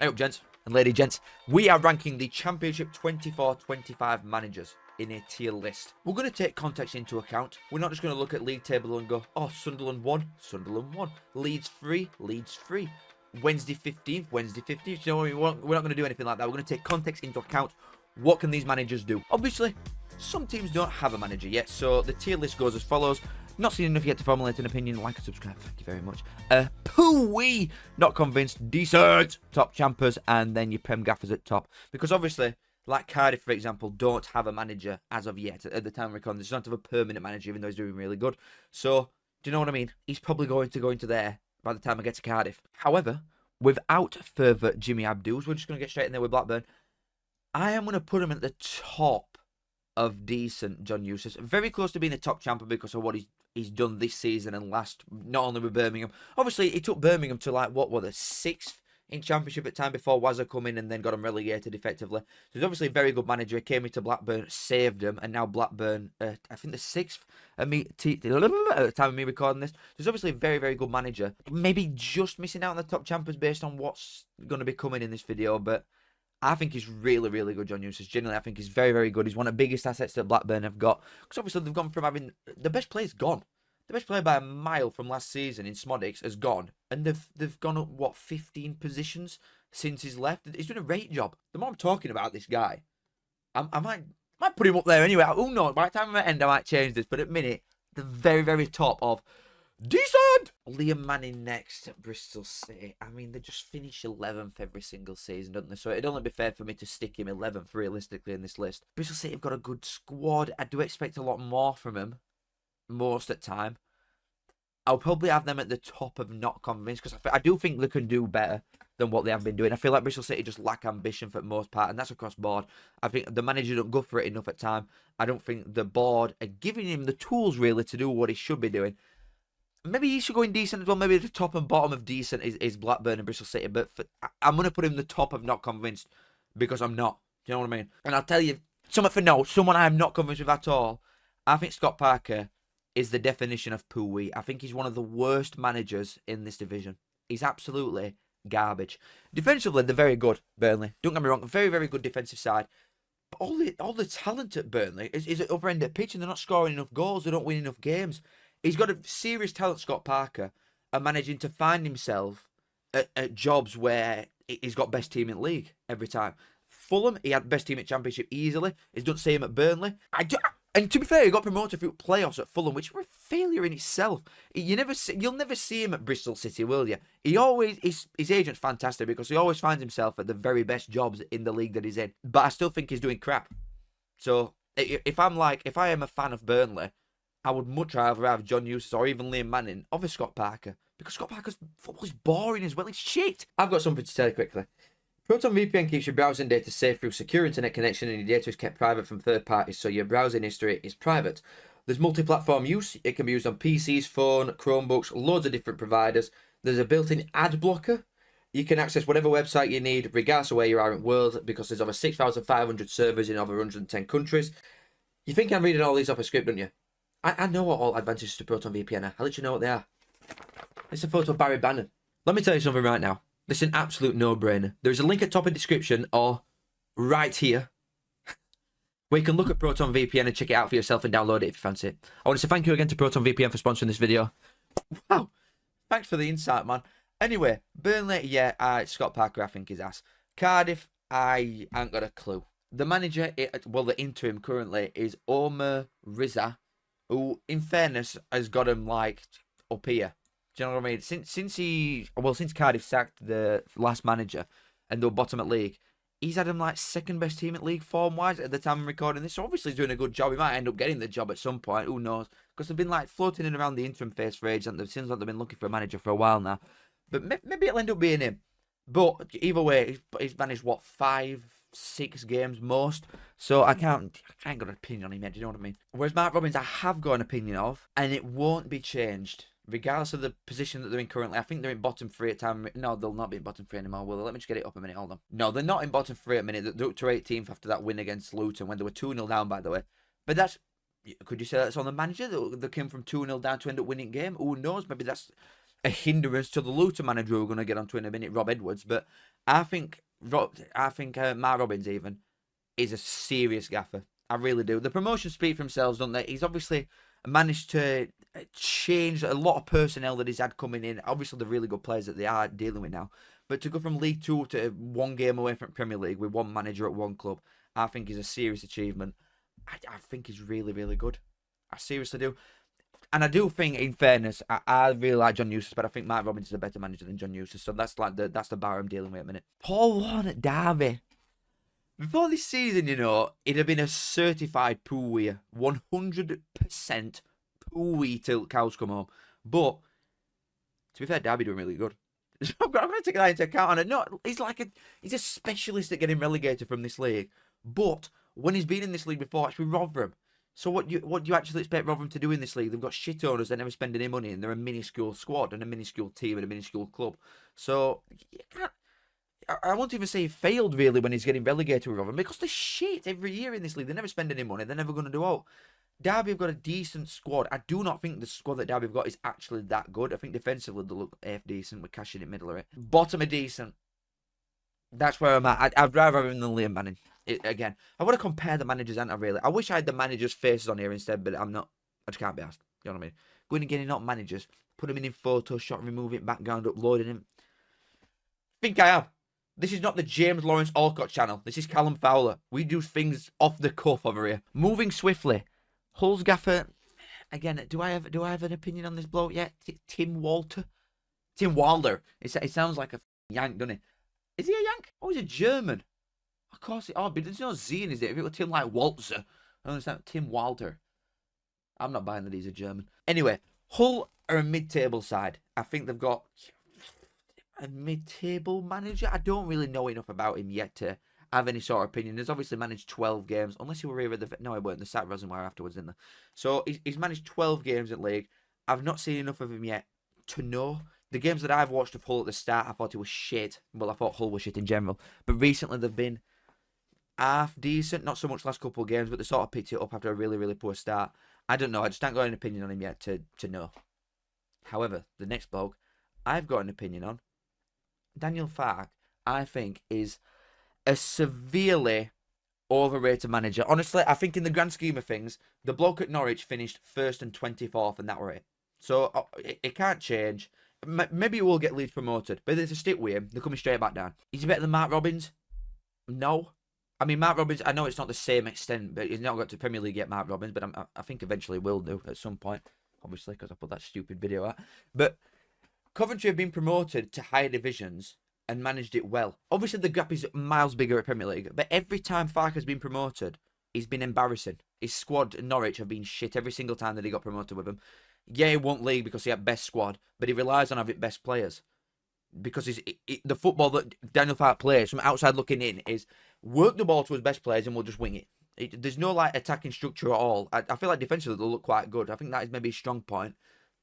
Hey up, gents and lady gents. We are ranking the Championship 24-25 managers in a tier list. We're going to take context into account. We're not just going to look at league table and go, oh, Sunderland 1, Sunderland 1. Leeds 3, Leeds 3. Wednesday 15th, Wednesday 15th. You know what I mean? We're not going to do anything like that. We're going to take context into account. What can these managers do? Obviously, some teams don't have a manager yet, so the tier list goes as follows. Not seen enough yet to formulate an opinion. Like and subscribe. Thank you very much. Pooh-wee! Not convinced. Decent. Top champers. And then your Prem gaffers at top. Because obviously, like Cardiff, for example, don't have a manager as of yet. At the time of recording, they don't have a permanent manager, even though he's doing really good. So, do you know what I mean? He's probably going to go into there by the time I get to Cardiff. However, without further Jimmy Abduls, we're just going to get straight in there with Blackburn. I am going to put him at the top of decent John Eustace. Very close to being a top champion because of what he's done this season and last, not only with Birmingham. Obviously, he took Birmingham to like, what were the 6th in Championship at time before Wazza come in and then got him relegated effectively. So he's obviously a very good manager. He came into Blackburn, saved him, and now Blackburn, I think the 6th at the time of me recording this. So he's obviously a very, very good manager. Maybe just missing out on the top champions based on what's going to be coming in this video, but I think he's really, really good, John Eustace. Generally, I think he's very, very good. He's one of the biggest assets that Blackburn have got. Because obviously, they've gone from having... The best player's gone. The best player by a mile from last season in Smodix has gone. And they've gone up, what, 15 positions since he's left? He's doing a great job. The more I'm talking about this guy, I might put him up there anyway. Who knows? By the time I end, I might change this. But at the minute, the very, very top of... Decent! Liam Manning next at Bristol City. I mean, they just finish 11th every single season, don't they? So it'd only be fair for me to stick him 11th realistically in this list. Bristol City have got a good squad. I do expect a lot more from him most of the time. I'll probably have them at the top of not convinced because I do think they can do better than what they have been doing. I feel like Bristol City just lack ambition for the most part, and that's across board. I think the manager don't go for it enough at time. I don't think the board are giving him the tools really to do what he should be doing. Maybe he should go in decent as well. Maybe the top and bottom of decent is Blackburn and Bristol City. But I'm going to put him the top of not convinced because I'm not. Do you know what I mean? And I'll tell you, something for note, someone I'm not convinced with at all. I think Scott Parker is the definition of poo-wee. I think he's one of the worst managers in this division. He's absolutely garbage. Defensively, they're very good, Burnley. Don't get me wrong, very, very good defensive side. But all the talent at Burnley is at upper end of pitch and they're not scoring enough goals. They don't win enough games. He's got a serious talent, Scott Parker, and managing to find himself at jobs where he's got best team in the league every time. Fulham, he had best team at Championship easily. He's done the same at Burnley. And to be fair, he got promoted through playoffs at Fulham, which were a failure in itself. You'll never see him at Bristol City, will you? His agent's fantastic because he always finds himself at the very best jobs in the league that he's in. But I still think he's doing crap. So if I am a fan of Burnley, I would much rather have John Eustace or even Liam Manning over Scott Parker. Because Scott Parker's football is boring as well. It's shit. I've got something to tell you quickly. Proton VPN keeps your browsing data safe through secure internet connection and your data is kept private from third parties, so your browsing history is private. There's multi-platform use. It can be used on PCs, phone, Chromebooks, loads of different providers. There's a built-in ad blocker. You can access whatever website you need, regardless of where you are in the world, because there's over 6,500 servers in over 110 countries. You think I'm reading all these off a script, don't you? I know what all advantages to Proton VPN are. I'll let you know what they are. It's a photo of Barry Bannon. Let me tell you something right now. This is an absolute no-brainer. There's a link at top of the description or right here where you can look at Proton VPN and check it out for yourself and download it if you fancy it. I want to say thank you again to Proton VPN for sponsoring this video. Wow. Thanks for the insight, man. Anyway, Burnley, yeah, Scott Parker, I think, is ass. Cardiff, I ain't got a clue. The manager, the interim currently, is Omer Rizza, who, in fairness, has got him, like, up here. Do you know what I mean? Since Cardiff sacked the last manager and they were bottom at league, he's had him, like, second best team at league form-wise at the time I'm recording this. So, obviously, he's doing a good job. He might end up getting the job at some point. Who knows? Because they've been, like, floating in around the interim phase for ages, and it seems like they've been looking for a manager for a while now. But maybe it'll end up being him. But, either way, he's managed, what, 5-6 games most. So I ain't got an opinion on him yet, do you know what I mean? Whereas Mark Robins I have got an opinion of, and it won't be changed. Regardless of the position that they're in currently. I think they're in bottom 3 at time. No, they'll not be in bottom 3 anymore, will they? Let me just get it up a minute, hold on. No, they're not in bottom 3 at a minute. They're up to 18th after that win against Luton when they were 2-0 down, by the way. But that's, could you say that's on the manager? They came from 2-0 down to end up winning game? Who knows? Maybe that's a hindrance to the Luton manager who we're going to get onto in a minute, Rob Edwards. But I think Mark Robbins even is a serious gaffer. I really do. The promotions speak for themselves, don't they? He's obviously managed to change a lot of personnel that he's had coming in. Obviously, the really good players that they are dealing with now. But to go from League Two to one game away from Premier League with one manager at one club, I think is a serious achievement. I think he's really, really good. I seriously do. And I do think, in fairness, I really like John Eustace, but I think Mark Robbins is a better manager than John Eustace. So that's like that's the bar I'm dealing with at the minute. Paul Warne at Derby. Before this season, it'd have been a certified poo-wee. 100% poo-wee till cows come home. But, to be fair, Derby doing really good. So I'm going to take that into account. And no, he's a specialist at getting relegated from this league. But, when he's been in this league before, it's with Rotherham. So what do you actually expect Rotherham to do in this league? They've got shit owners that never spend any money, and they're a minuscule squad and a minuscule team and a minuscule club. So, you can't... I won't even say he failed, really, when he's getting relegated with Rotherham, because they're shit every year in this league. They never spend any money. They're never going to do out. Derby have got a decent squad. I do not think the squad that Derby have got is actually that good. I think defensively they look half decent. We're cashing it middle of it. Bottom are decent. That's where I'm at. I'd rather have him than Liam Manning. Again, I want to compare the managers, and I really. I wish I had the managers' faces on here instead, but I'm not. I just can't be asked. You know what I mean? Going and getting up managers, put them in Photoshop, remove it, background, uploading him. Think I have. This is not the James Lawrence Alcott channel. This is Callum Fowler. We do things off the cuff over here. Moving swiftly. Hull's gaffer. Again, do I have an opinion on this bloke yet? Tim Walter? Tim Wilder. It sounds like a Yank, doesn't it? Is he a Yank? Oh, he's a German. Of course it. Oh, but there's no Z in his name. If it were Tim like Waltzer, I understand. Tim Wilder. I'm not buying that he's a German. Anyway, Hull are a mid-table side. I think they've got a mid-table manager. I don't really know enough about him yet to have any sort of opinion. He's obviously managed 12 games, unless you were here at the... No, he weren't. The Sat Rosenwire afterwards, didn't they? So he's managed 12 games in league. I've not seen enough of him yet to know. The games that I've watched of Hull at the start, I thought it was shit. Well, I thought Hull was shit in general. But recently they've been half decent. Not so much last couple of games, but they sort of picked it up after a really, really poor start. I don't know. I just haven't got an opinion on him yet to know. However, the next bloke I've got an opinion on, Daniel Farke, I think, is a severely overrated manager. Honestly, I think in the grand scheme of things, the bloke at Norwich finished 1st and 24th, and that were it. So it can't change. Maybe he will get Leeds promoted, but if they stick with him, they're coming straight back down. Is he better than Mark Robbins? No. I mean, Mark Robbins, I know it's not the same extent, but he's not got to Premier League yet, Mark Robbins, but I think eventually will do at some point, obviously, because I put that stupid video out. But Coventry have been promoted to higher divisions and managed it well. Obviously, the gap is miles bigger at Premier League, but every time Farke has been promoted, he's been embarrassing. His squad in Norwich have been shit every single time that he got promoted with them. Yeah, he won league because he had best squad, but he relies on having best players. Because the football that Daniel Farke plays from outside looking in is work the ball to his best players and we'll just wing it. There's no like attacking structure at all. I feel like defensively they'll look quite good. I think that is maybe a strong point.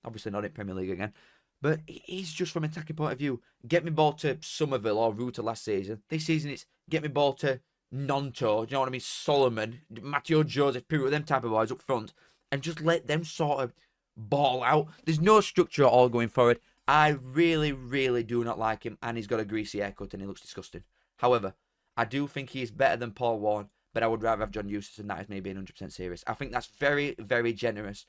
Obviously not in Premier League again. But he's just from an attacking point of view. Get me ball to Somerville or Ruta last season. This season it's get me ball to Nonto. Do you know what I mean? Solomon, Matteo Joseph, Pirro, them type of boys up front. And just let them sort of ball out. There's no structure at all going forward. I really, really do not like him. And he's got a greasy haircut and he looks disgusting. However, I do think he is better than Paul Warne. But I would rather have John Eustace, and that is me being 100% serious. I think that's very, very generous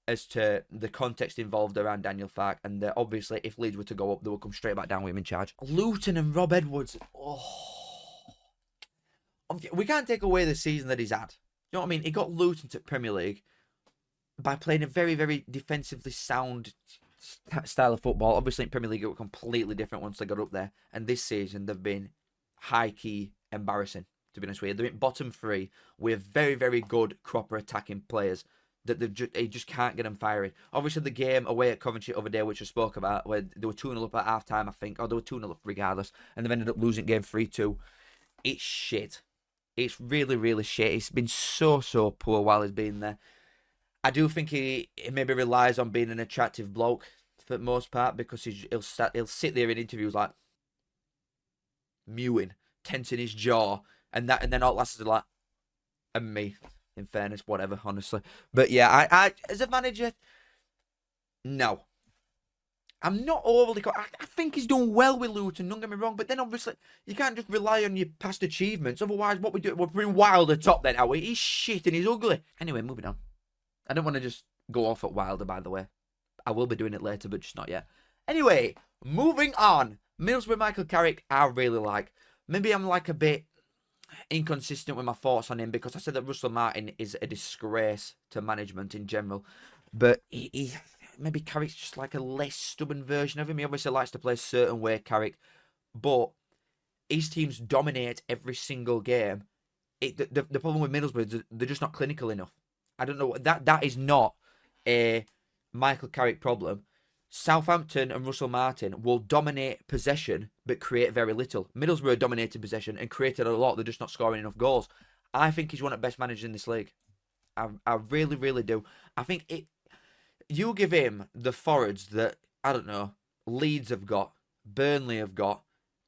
as to the context involved around Daniel Farke, and that obviously if Leeds were to go up, they would come straight back down with him in charge. Luton and Rob Edwards. Oh. We can't take away the season that he's had. You know what I mean? He got Luton to Premier League by playing a very, very defensively sound style of football. Obviously in Premier League it was completely different once they got up there, and this season they've been high-key embarrassing, to be honest with you. They're in bottom 3 with very, very good cropper attacking players that they just can't get them firing. Obviously, the game away at Coventry the other day, which I spoke about, where they were 2-0 up at half-time, I think, or they were 2-0 up regardless, and they've ended up losing game 3-2. It's shit. It's really, really shit. It's been so, so poor while he's been there. I do think he maybe relies on being an attractive bloke for the most part, because he'll sit there in interviews like mewing, tensing his jaw, and then all last is like, and me. In fairness, whatever, honestly. But yeah, I as a manager, no. I'm not overly... I think he's done well with Luton, don't get me wrong. But then, obviously, you can't just rely on your past achievements. Otherwise, what we do... We're putting Wilder top then, are we? He's shit and he's ugly. Anyway, moving on. I don't want to just go off at Wilder, by the way. I will be doing it later, but just not yet. Anyway, moving on. Middlesbrough Michael Carrick, I really like. Maybe I'm like a bit inconsistent with my thoughts on him because I said that Russell Martin is a disgrace to management in general. But maybe Carrick's just like a less stubborn version of him. He obviously likes to play a certain way, Carrick. But his teams dominate every single game. The problem with Middlesbrough is they're just not clinical enough. I don't know. That is not a Michael Carrick problem. Southampton and Russell Martin will dominate possession but create very little. Middlesbrough dominated possession and created a lot. They're just not scoring enough goals. I think he's one of the best managers in this league. I really, really do. I think you give him the forwards that, I don't know, Leeds have got, Burnley have got.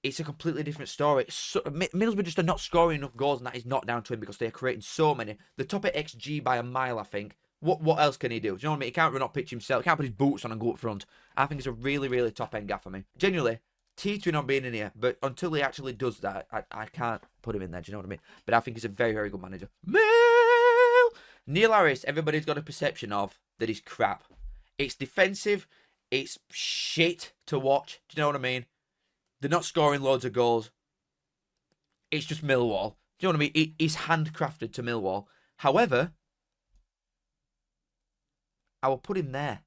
It's a completely different story. Middlesbrough just are not scoring enough goals, and that is not down to him because they are creating so many. The top at XG by a mile, I think. What else can he do? Do you know what I mean? He can't run up pitch himself. He can't put his boots on and go up front. I think it's a really, really top-end gaffer for me. Genuinely, teetering on being in here, but until he actually does that, I can't put him in there. Do you know what I mean? But I think he's a very, very good manager. Neil Harris, everybody's got a perception of that he's crap. It's defensive. It's shit to watch. Do you know what I mean? They're not scoring loads of goals. It's just Millwall. Do you know what I mean? He's handcrafted to Millwall. However, I will put him there.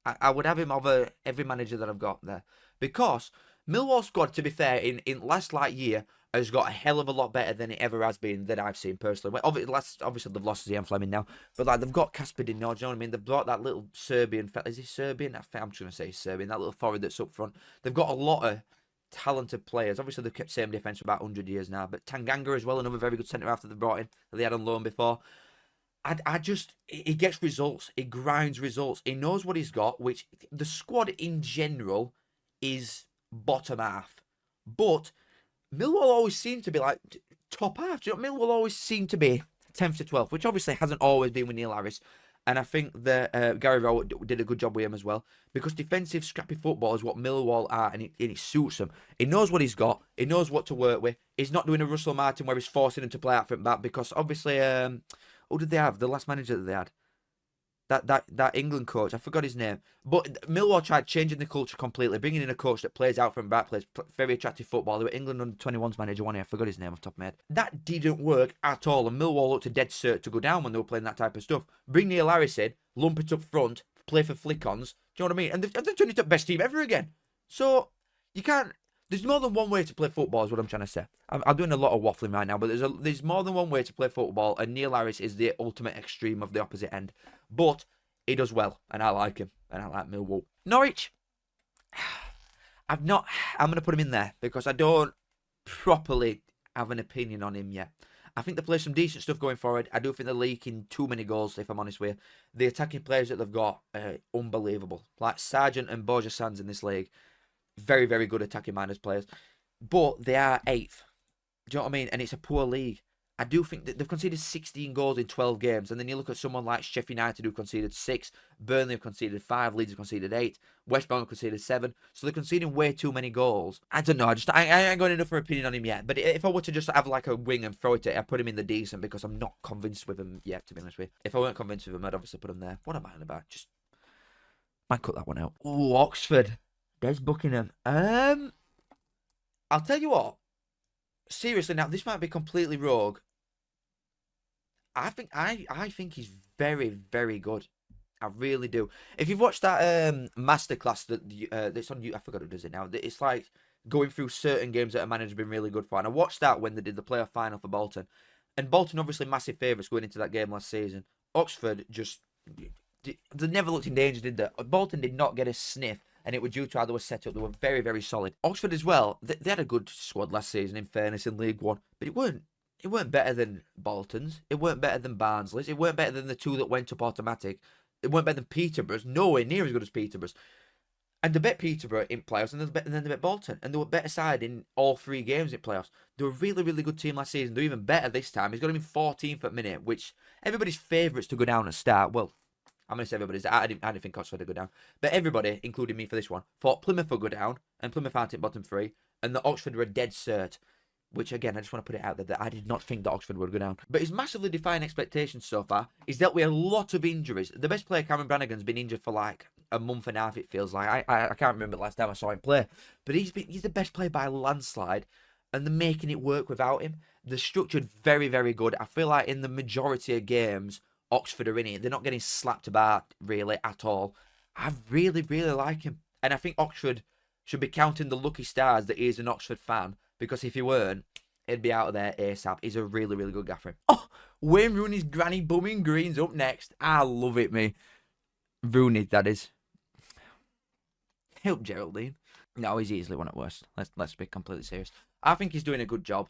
I would have him over every manager that I've got there. Because Millwall's squad, to be fair, in last year, has got a hell of a lot better than it ever has been that I've seen personally. Obviously, they've lost Ian Fleming now. But like they've got Kasper Dino, do you know what I mean? They've brought that little Serbian... Is he Serbian? I'm just going to say Serbian. That little forward that's up front. They've got a lot of talented players. Obviously, they've kept same defence for about 100 years now. But Tanganga as well, another very good centre-half that they brought in. That they had on loan before. He gets results. He grinds results. He knows what he's got, which the squad in general is bottom half. But Millwall always seem to be like top half. Do you know, Millwall always seem to be 10th to 12th, which obviously hasn't always been with Neil Harris. And I think that Gary Rowett did a good job with him as well. Because defensive, scrappy football is what Millwall are, and it suits them. He knows what he's got. He knows what to work with. He's not doing a Russell Martin where he's forcing him to play out front back. Because obviously... who did they have? The last manager that they had. That England coach. I forgot his name. But Millwall tried changing the culture completely. Bringing in a coach that plays out from back. Plays very attractive football. They were England under-21s manager, one. I forgot his name off the top of my head. That didn't work at all. And Millwall looked a dead cert to go down when they were playing that type of stuff. Bring Neil Harris in. Lump it up front. Play for flick-ons. Do you know what I mean? And they've turned it to the best team ever again. So, you can't... There's more than one way to play football is what I'm trying to say. I'm doing a lot of waffling right now, but there's more than one way to play football, and Neil Harris is the ultimate extreme of the opposite end. But he does well, and I like him, and I like Millwall. Norwich, I'm going to put him in there, because I don't properly have an opinion on him yet. I think they play some decent stuff going forward. I do think they're leaking too many goals, if I'm honest with you. The attacking players that they've got are unbelievable. Like Sargent and Borja Sands in this league. Very, very good attacking minded players. But they are 8th. Do you know what I mean? And it's a poor league. I do think that they've conceded 16 goals in 12 games. And then you look at someone like Sheffield United who conceded 6. Burnley have conceded 5. Leeds have conceded 8. West Brom have conceded 7. So they're conceding way too many goals. I don't know. I ain't got enough of an opinion on him yet. But if I were to just have like a wing and throw it at, I'd put him in the decent because I'm not convinced with him yet, to be honest with you. If I weren't convinced with him, I'd obviously put him there. What am I on about? Just might cut that one out. Oh, Oxford. There's Buckingham. I'll tell you what. Seriously, now this might be completely rogue. I think he's very, very good. I really do. If you've watched that masterclass that's on YouTube, I forgot who does it now. It's like going through certain games that a manager's been really good for. And I watched that when they did the playoff final for Bolton. And Bolton obviously massive favourites going into that game last season. Oxford just they never looked in danger, did they? Bolton did not get a sniff. And it was due to how they were set up. They were very, very solid. Oxford as well. They had a good squad last season, in fairness, in League One. But it weren't better than Bolton's. It weren't better than Barnsley's. It weren't better than the 2 that went up automatic. It weren't better than Peterborough's. Nowhere near as good as Peterborough's. And they bet Peterborough in playoffs, and then they bet Bolton. And they were better side in all 3 games in playoffs. They were a really, really good team last season. They're even better this time. He's got him in 14th at minute, which everybody's favourites to go down and start. Well, I'm going to say everybody's. I didn't think Oxford would go down. But everybody, including me for this one, thought Plymouth would go down, and Plymouth aren't in bottom 3, and that Oxford were a dead cert. Which, again, I just want to put it out there that I did not think that Oxford would go down. But he's massively defying expectations so far. He's dealt with a lot of injuries. The best player, Cameron Brannigan's been injured for like a month and a half, it feels like. I can't remember the last time I saw him play. But he's the best player by a landslide. And they're making it work without him. They're structured very, very good. I feel like in the majority of games, Oxford are in it. They're not getting slapped about, really, at all. I really, really like him. And I think Oxford should be counting the lucky stars that he is an Oxford fan. Because if he weren't, he'd be out of there ASAP. He's a really, really good gaffer. Oh, Wayne Rooney's granny bumming greens up next. I love it, me. Rooney, that is. Help Geraldine. No, he's easily one at worst. Let's be completely serious. I think he's doing a good job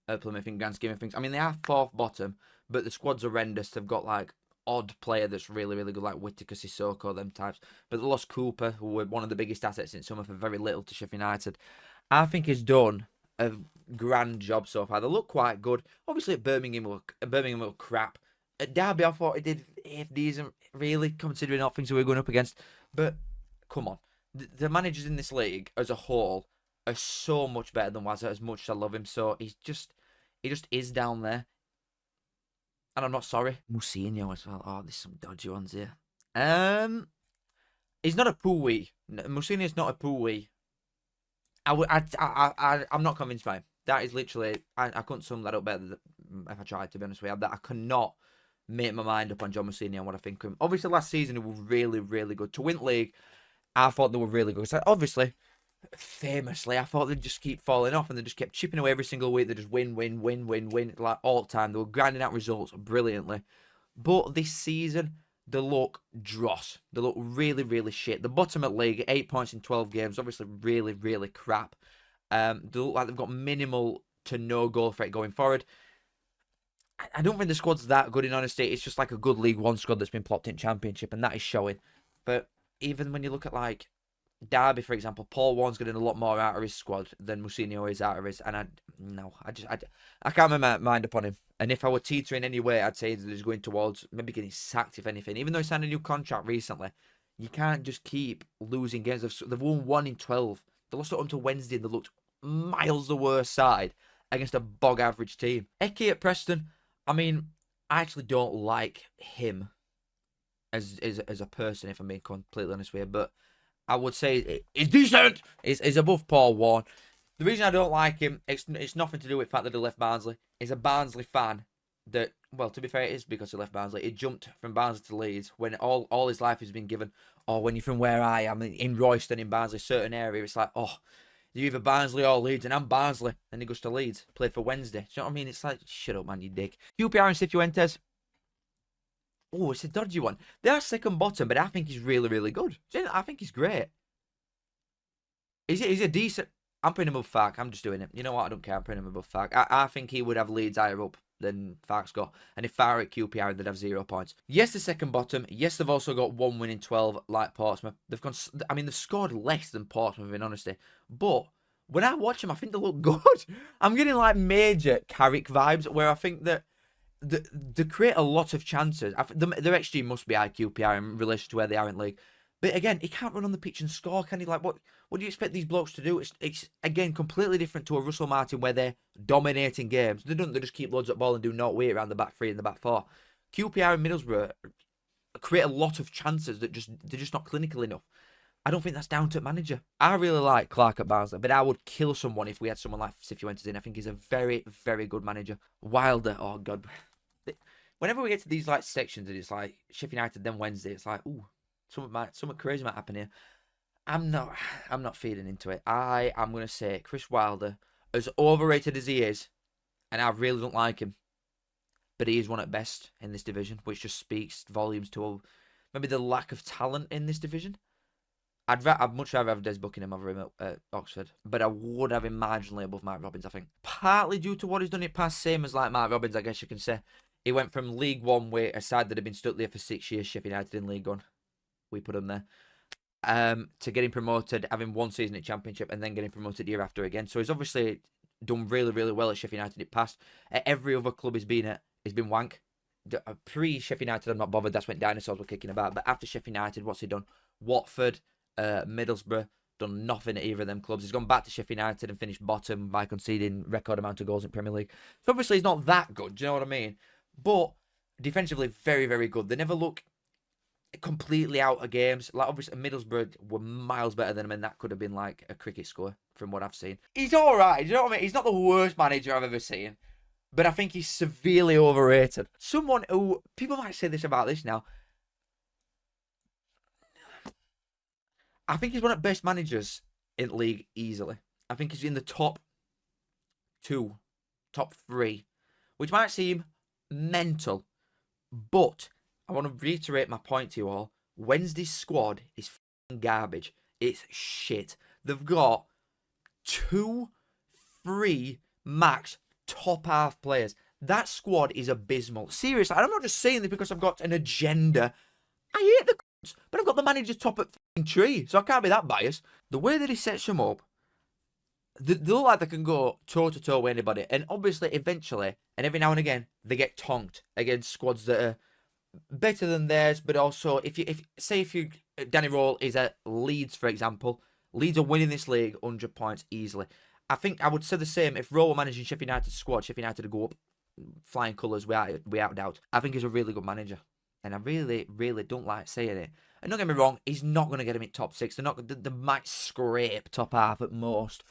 at Plymouth in grand scheme of things. I mean, they are 4th bottom, but the squad's horrendous. They've got, like, odd player that's really, really good, like Whittaker, Sissoko, them types. But they lost Cooper, who were one of the biggest assets in summer for very little to Sheffield United. I think he's done a grand job so far. They look quite good. Obviously, at Birmingham were crap. At Derby, I thought it did decent, really, considering all things we were going up against. But, come on. The managers in this league, as a whole, are so much better than Wazza, as much as I love him. So, he just is down there. And I'm not sorry. Musinho as well. Oh, there's some dodgy ones here. He's not a Pooey. Musinho's not a Pooey. I'm not convinced by him. That is literally, I couldn't sum that up better if I tried, to be honest with you. I cannot make my mind up on John Musinho and what I think of him. Obviously, last season, he was really, really good. To win league, I thought they were really good. So obviously, famously, I thought they'd just keep falling off and they just kept chipping away every single week. They just win, like all the time. They were grinding out results brilliantly. But this season, they look dross. They look really, really shit. The bottom at league, 8 points in 12 games. Obviously, really, really crap. They look like they've got minimal to no goal threat going forward. I don't think the squad's that good, in honesty. It's just like a good League One squad that's been plopped in Championship, and that is showing. But even when you look at, like, Derby, for example, Paul Warren's getting a lot more out of his squad than Musinho is out of his. And I can't make my mind upon him. And if I were teetering any way, I'd say that he's going towards maybe getting sacked, if anything. Even though he signed a new contract recently, you can't just keep losing games. They've won 1 in 12. They lost it until Wednesday, and they looked miles the worst side against a bog average team. Eke at Preston, I mean, I actually don't like him as a person, if I'm being completely honest with you. But I would say he's decent. He's above Paul Warren. The reason I don't like him, it's nothing to do with the fact that he left Barnsley. He's a Barnsley fan that, well, to be fair, it is because he left Barnsley. He jumped from Barnsley to Leeds when all his life has been given. Or when you're from where I am, in Royston, in Barnsley, certain area, it's like, oh, you're either Barnsley or Leeds, and I'm Barnsley. Then he goes to Leeds, played for Wednesday. Do you know what I mean? It's like, shut up, man, you dick. QPR and Cifuentes. Oh, it's a dodgy one. They are second bottom, but I think he's really, really good. I think he's great. He's a decent... I'm putting him above Fark. I'm just doing it. You know what? I don't care. I'm putting him above Fark. I think he would have Leeds higher up than Fark's got. And if Fark at QPR, they'd have 0 points. Yes, the second bottom. Yes, they've also got 1 win in 12, like Portsmouth. They've scored less than Portsmouth, in honesty. But when I watch them, I think they look good. I'm getting like major Carrick vibes, where I think that they create a lot of chances. Their XG must be high, QPR, in relation to where they are in league. But again, he can't run on the pitch and score, can he? Like, what do you expect these blokes to do? It's again, completely different to a Russell Martin where they're dominating games. They don't. They just keep loads of ball and do not wait around the back 3 and the back 4. QPR and Middlesbrough create a lot of chances that they're just not clinical enough. I don't think that's down to manager. I really like Clark at Barnsley, but I would kill someone if we had someone like Cifuentes in. I think he's a very, very good manager. Wilder, oh God. Whenever we get to these like sections and it's like Sheffield United, then Wednesday, it's like, ooh. Something crazy might happen here. I'm not feeding into it. I am going to say Chris Wilder, as overrated as he is, and I really don't like him, but he is one at best in this division, which just speaks volumes to maybe the lack of talent in this division. I'd much rather have Des Buckingham over him at Oxford, but I would have him marginally above Mark Robbins, I think. Partly due to what he's done in past, same as like Mark Robbins, I guess you can say. He went from League One, where a side that had been stuck there for 6 years, Sheffield United in League One. We put him there, to getting promoted, having 1 season at Championship, and then getting promoted year after again. So he's obviously done really, really well at Sheffield United in the past. At every other club he's been at, he's been wank. Pre-Sheffield United, I'm not bothered. That's when dinosaurs were kicking about. But after Sheffield United, what's he done? Watford, Middlesbrough, done nothing at either of them clubs. He's gone back to Sheffield United and finished bottom by conceding record amount of goals in Premier League. So obviously he's not that good, do you know what I mean? But defensively, very, very good. They never look completely out of games. Like, obviously, Middlesbrough were miles better than him, and that could have been like a cricket score from what I've seen. He's all right, you know what I mean? He's not the worst manager I've ever seen, but I think he's severely overrated. Someone who, people might say this about this now, I think he's one of the best managers in the league easily. I think he's in the top 2, top 3, which might seem mental, but I want to reiterate my point to you all. Wednesday's squad is garbage. It's shit. They've got 2, 3 max top half players. That squad is abysmal. Seriously, I'm not just saying this because I've got an agenda. I hate the c***s, but I've got the manager's top at tree, so I can't be that biased. The way that he sets them up, they look like they can go toe-to-toe with anybody. And obviously, eventually, and every now and again, they get tonked against squads that are better than theirs, but also, if Danny Role is at Leeds, for example, Leeds are winning this league 100 points easily. I think I would say the same if Role were managing Sheffield United's squad. Sheffield United would go up flying colours without doubt. I think he's a really good manager, and I really, really don't like saying it. And don't get me wrong, he's not going to get him in top 6. They might scrape top half at most.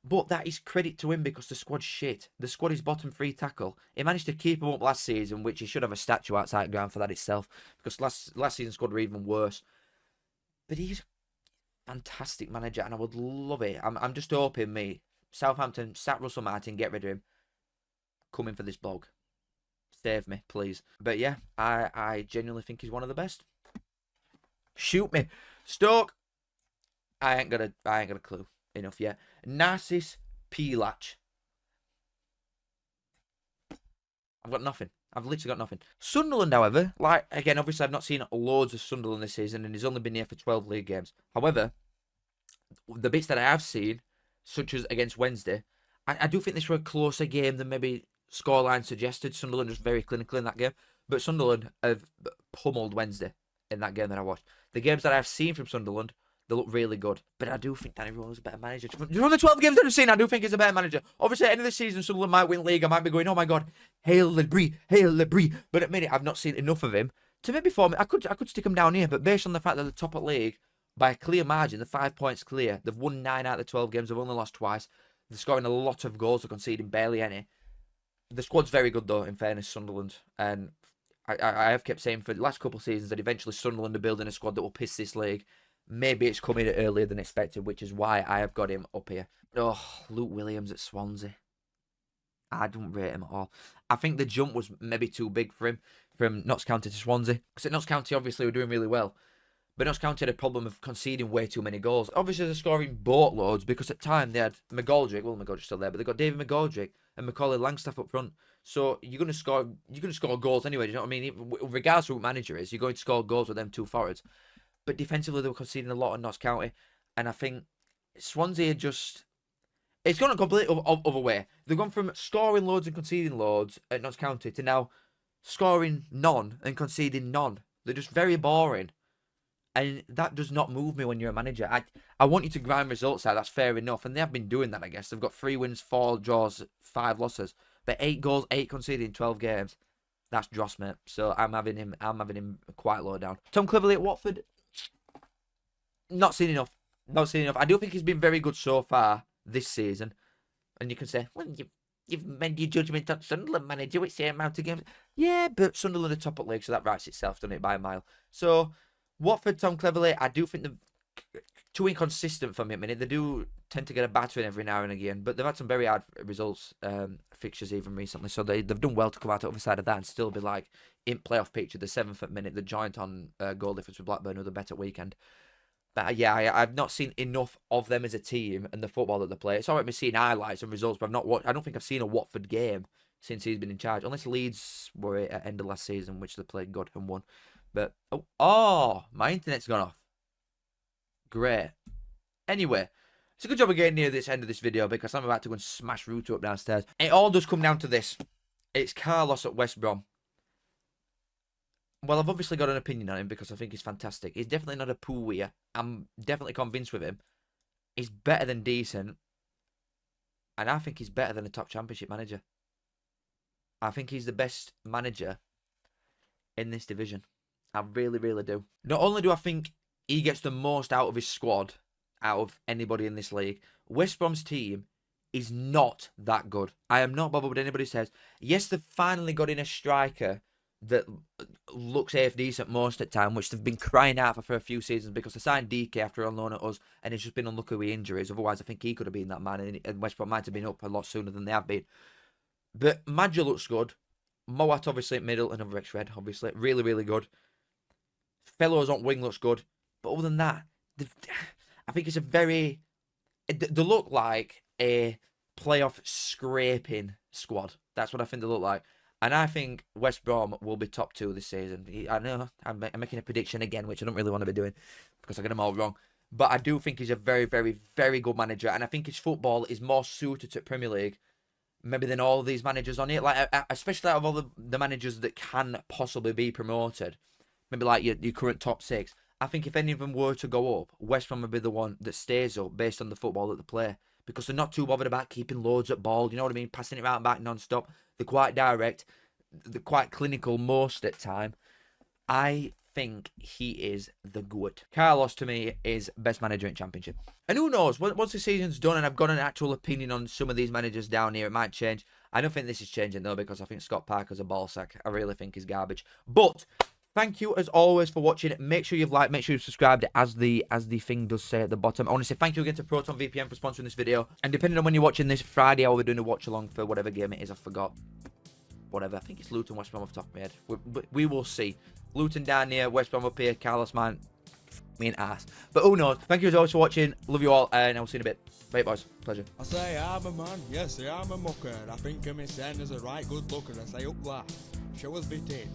But that is credit to him because the squad's shit. The squad is bottom 3 tackle. He managed to keep him up last season, which he should have a statue outside the ground for that itself. Because last season's squad were even worse. But he's a fantastic manager, and I would love it. I'm just hoping Southampton, sack Russell Martin, get rid of him. Come in for this blog. Save me, please. But yeah, I genuinely think he's one of the best. Shoot me. Stoke. I ain't got a clue. Enough yet. Narcis Pilach. I've got nothing. I've literally got nothing. Sunderland, however, like, again, obviously I've not seen loads of Sunderland this season, and he's only been here for 12 league games. However, the bits that I have seen, such as against Wednesday, I do think this was a closer game than maybe scoreline suggested. Sunderland was very clinical in that game, but Sunderland have pummeled Wednesday in that game that I watched. The games that I've seen from Sunderland, they look really good. But I do think Danny Rose is a better manager. From the 12 games that I've seen, I do think he's a better manager. Obviously, at the end of the season, Sunderland might win league. I might be going, oh my God, hail Le Brie, hail Le Brie. But at the minute, I've not seen enough of him to maybe form it. I could stick him down here, but based on the fact that they're top of league, by a clear margin, they're 5 points clear. They've won 9 out of the 12 games. They've only lost twice. They're scoring a lot of goals. They're conceding barely any. The squad's very good, though, in fairness, Sunderland. And I have kept saying for the last couple of seasons that eventually Sunderland are building a squad that will piss this league. Maybe it's coming earlier than expected, which is why I have got him up here. Oh, Luke Williams at Swansea. I don't rate him at all. I think the jump was maybe too big for him from Notts County to Swansea. Because at Notts County, obviously, were doing really well. But Notts County had a problem of conceding way too many goals. Obviously, they're scoring boatloads because at time they had McGoldrick. Well, McGoldrick's still there, but they got David McGoldrick and Macaulay Langstaff up front. So you're going to score goals anyway. Do you know what I mean? Regardless of who manager is, you're going to score goals with them 2 forwards. But defensively, they were conceding a lot in Notts County. And I think Swansea just... It's gone a completely other way. They've gone from scoring loads and conceding loads at Notts County to now scoring none and conceding none. They're just very boring. And that does not move me when you're a manager. I want you to grind results out. That's fair enough. And they have been doing that, I guess. They've got 3 wins, 4 draws, 5 losses. But 8 goals, 8 conceded in 12 games. That's dross, mate. So I'm having him quite low down. Tom Cleverley at Watford. Not seen enough. Not seen enough. I do think he's been very good so far this season. And you can say, well, you've made your judgment on Sunderland manager with the same amount of games. Yeah, but Sunderland are top of league, so that writes itself, doesn't it, by a mile. So, Watford, Tom Cleverley, I do think they're too inconsistent for me at the minute. They do tend to get a battering every now and again, but they've had some very hard results, fixtures even recently. So they've done well to come out the other side of that and still be like in playoff picture, the 7th at minute, the joint on goal difference with Blackburn, with a better weekend. But yeah, I've not seen enough of them as a team and the football that they play. It's alright me seeing highlights and results, but I don't think I've seen a Watford game since he's been in charge, unless Leeds were at end of last season, which they played good and won. But oh, my internet's gone off. Great. Anyway, it's a good job of getting near this end of this video because I'm about to go and smash Ruto up downstairs. It all does come down to this. It's Carlos at West Brom. well, I've obviously got an opinion on him because I think he's fantastic. He's definitely not a poo-weer. I'm definitely convinced with him. He's better than decent. And I think he's better than a top championship manager. I think he's the best manager in this division. I really, really do. Not only do I think he gets the most out of his squad, out of anybody in this league, West Brom's team is not that good. I am not bothered what anybody says. Yes, they've finally got in a striker that looks half decent most of the time, which they've been crying out for a few seasons because they signed DK after on loan at us, and it's just been unlucky with injuries. Otherwise, I think he could have been that man, and West Brom might have been up a lot sooner than they have been. But Madja looks good. Moat, obviously, at middle, another ex-red, obviously. Really, really good. Fellows on wing looks good. But other than that, I think it's a very... They look like a playoff scraping squad. That's what I think they look like. And I think West Brom will be top 2 this season. I know I'm making a prediction again, which I don't really want to be doing because I get them all wrong. But I do think he's a very, very, very good manager. And I think his football is more suited to Premier League maybe than all these managers on it. Like, especially out of all the managers that can possibly be promoted. Maybe like your current top 6. I think if any of them were to go up, West Brom would be the one that stays up based on the football that they play. Because they're not too bothered about keeping loads at ball. You know what I mean? Passing it right back non-stop. They're quite direct. They're quite clinical most at time. I think he is the GOAT. Carlos, to me, is best manager in Championship. And who knows? Once the season's done and I've got an actual opinion on some of these managers down here, it might change. I don't think this is changing, though, because I think Scott Parker's a ballsack. I really think he's garbage. But... thank you, as always, for watching. Make sure you've liked, make sure you've subscribed, as the thing does say at the bottom. I want to say thank you again to Proton VPN for sponsoring this video. And depending on when you're watching this, Friday, I will be doing a watch-along for whatever game it is. I forgot. Whatever. I think it's Luton, West Brom off the top of my head. We will see. Luton down here, West Brom up here, Carlos, man. Me and ass. But who knows? Thank you, as always, for watching. Love you all, and I'll see you in a bit. Bye, boys. Pleasure. I say I'm a man, yes, I'm a mucker. I think of me saying is a right good looker. I say up that. Show us bit in.